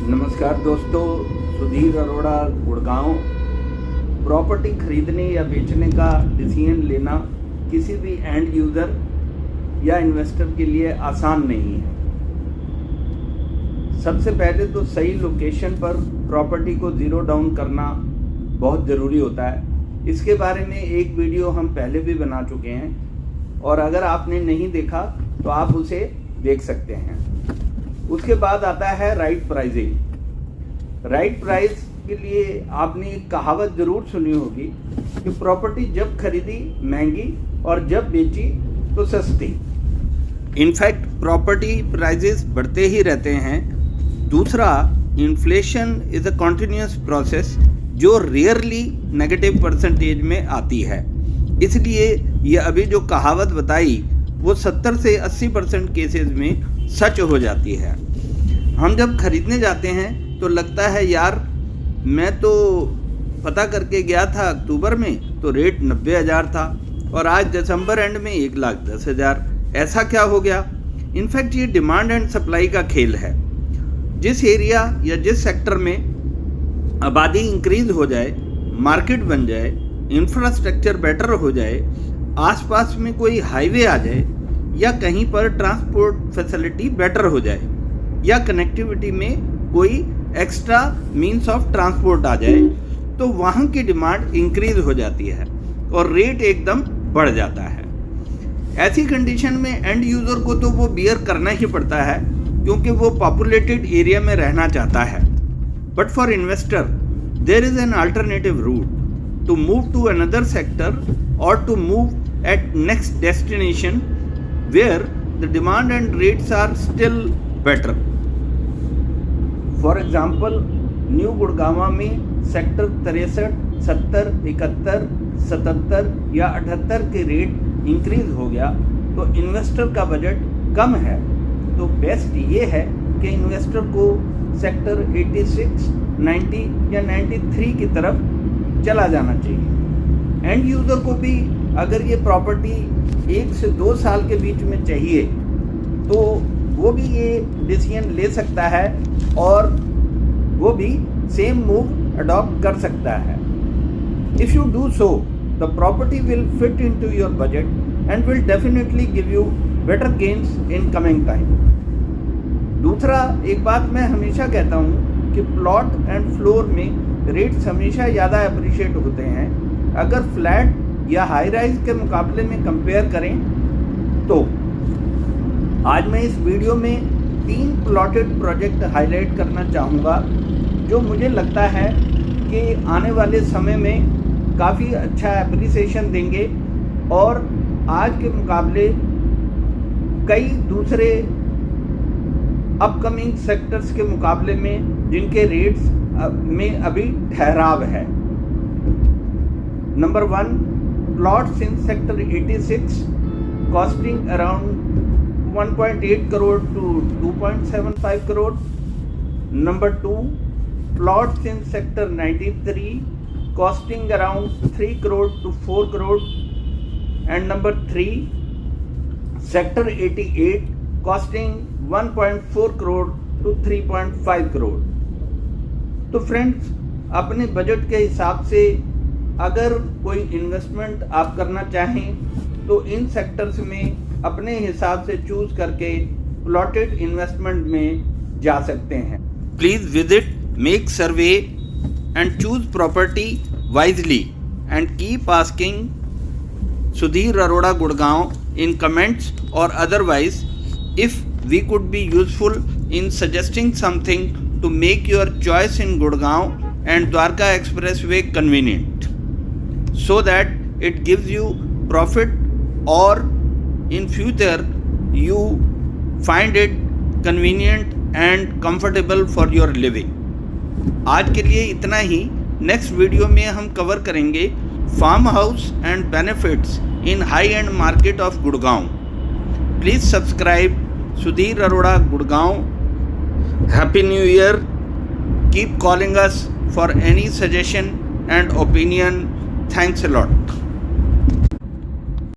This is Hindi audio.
नमस्कार दोस्तों, सुधीर अरोड़ा गुड़गांव। प्रॉपर्टी खरीदने या बेचने का डिसीजन लेना किसी भी एंड यूज़र या इन्वेस्टर के लिए आसान नहीं है। सबसे पहले तो सही लोकेशन पर प्रॉपर्टी को ज़ीरो डाउन करना बहुत ज़रूरी होता है। इसके बारे में एक वीडियो हम पहले भी बना चुके हैं और अगर आपने नहीं देखा तो आप उसे देख सकते हैं। उसके बाद आता है राइट प्राइसिंग। राइट प्राइस के लिए आपने एक कहावत ज़रूर सुनी होगी कि प्रॉपर्टी जब खरीदी महंगी और जब बेची तो सस्ती। इनफैक्ट प्रॉपर्टी प्राइसेस बढ़ते ही रहते हैं। दूसरा, inflation is a continuous process जो रेयरली नेगेटिव परसेंटेज में आती है। इसलिए ये अभी जो कहावत बताई वो 70 से 80% केसेस में सच हो जाती है। हम जब खरीदने जाते हैं तो लगता है यार मैं तो पता करके गया था अक्टूबर में तो रेट 90,000 था और आज दिसंबर एंड में 1,10,000। ऐसा क्या हो गया? इनफैक्ट ये डिमांड एंड सप्लाई का खेल है। जिस एरिया या जिस सेक्टर में आबादी इंक्रीज हो जाए, मार्केट बन जाए, इंफ्रास्ट्रक्चर बेटर हो जाए, आसपास में कोई हाईवे आ जाए या कहीं पर ट्रांसपोर्ट फैसिलिटी बेटर हो जाए या कनेक्टिविटी में कोई एक्स्ट्रा मींस ऑफ ट्रांसपोर्ट आ जाए तो वहाँ की डिमांड इंक्रीज हो जाती है और रेट एकदम बढ़ जाता है। ऐसी कंडीशन में एंड यूज़र को तो वो बियर करना ही पड़ता है क्योंकि वो पॉपुलेटेड एरिया में रहना चाहता है। But for investor there is an alternative route to move to another sector और to move at next destination where the demand and rates are still better. For example, new Gurgaon में सेक्टर 63, 70, 71, 77 या 78 के रेट इंक्रीज हो गया तो इन्वेस्टर का बजट कम है तो बेस्ट ये है कि इन्वेस्टर को सेक्टर 86, 90 या 93 की तरफ चला जाना चाहिए। एंड यूज़र को भी अगर ये प्रॉपर्टी 1 से 2 साल के बीच में चाहिए तो वो भी ये डिसीजन ले सकता है और वो भी सेम मूव अडॉप्ट कर सकता है। If you do so the property will fit into your budget and will definitely give you better gains in coming time. दूसरा, एक बात मैं हमेशा कहता हूँ कि प्लॉट एंड फ्लोर में रेट्स हमेशा ज़्यादा अप्रिशिएट होते हैं। अगर फ्लैट या हाई राइज के मुकाबले में कंपेयर करें तो आज मैं इस वीडियो में 3 प्लॉटेड प्रोजेक्ट हाईलाइट करना चाहूँगा जो मुझे लगता है कि आने वाले समय में काफ़ी अच्छा एप्रिसिएशन देंगे और आज के मुकाबले कई दूसरे अपकमिंग सेक्टर्स के मुकाबले में जिनके रेट्स में अभी ठहराव है। Number 1, plots in sector 86 costing around 1.8 crore to 2.75 crore. Number 2, plots in sector 93 costing around 3 crore to 4 crore. And number 3, sector 88 costing 1.4 crore to 3.5 crore. तो फ्रेंड्स, अपने बजट के हिसाब से अगर कोई इन्वेस्टमेंट आप करना चाहें तो इन सेक्टर्स में अपने हिसाब से चूज करके प्लॉटेड इन्वेस्टमेंट में जा सकते हैं। Please visit, make survey and choose property wisely and keep asking Sudhir Arora Gurgaon in comments और otherwise if we could be useful in suggesting something to make your choice in Gurgaon and Dwarka Expressway convenient, so that it gives you profit or in future you find it convenient and comfortable for your living. आज के लिए इतना ही। नेक्स्ट वीडियो में हम कवर करेंगे farm house and benefits in high end market of Gurgaon. Please subscribe Sudhir Arora Gurgaon. Happy new year. Keep calling us for any suggestion and opinion. Thanks a lot.